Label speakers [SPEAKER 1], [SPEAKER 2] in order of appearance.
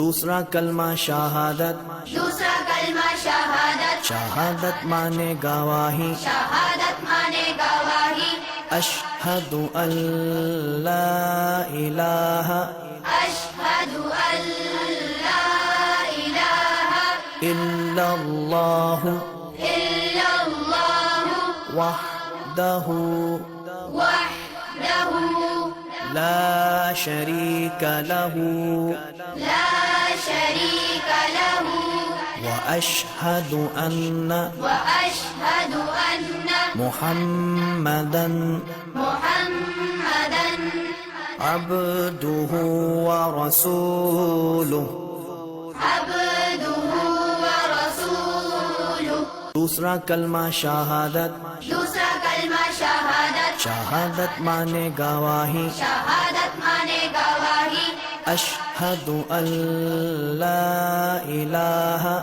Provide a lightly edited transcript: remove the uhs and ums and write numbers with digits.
[SPEAKER 1] दूसरा कलमा शहादत,
[SPEAKER 2] दूसरा कलमा शहादत,
[SPEAKER 1] शहादत माने गवाही,
[SPEAKER 2] शहादत माने गवाही,
[SPEAKER 1] अशहदु अल्ला इलाहा
[SPEAKER 2] अशहदु अल्ला इलाहा
[SPEAKER 1] इल्लल्लाहु
[SPEAKER 2] इल्लल्लाहु
[SPEAKER 1] वहदहु
[SPEAKER 2] वहदहु
[SPEAKER 1] ला शरीका लहु
[SPEAKER 2] ला शरीक लहु
[SPEAKER 1] وأشهد أن
[SPEAKER 2] وأشهد أن
[SPEAKER 1] محمدا
[SPEAKER 2] محمدا
[SPEAKER 1] عبده ورسوله
[SPEAKER 2] عبده ورسوله
[SPEAKER 1] दूसरा कलमा शहादत,
[SPEAKER 2] दूसरा कलमा शहादत,
[SPEAKER 1] शहादत माने गवाही,
[SPEAKER 2] शहादत माने गवाही,
[SPEAKER 1] अशहदु अल्ला इलाहा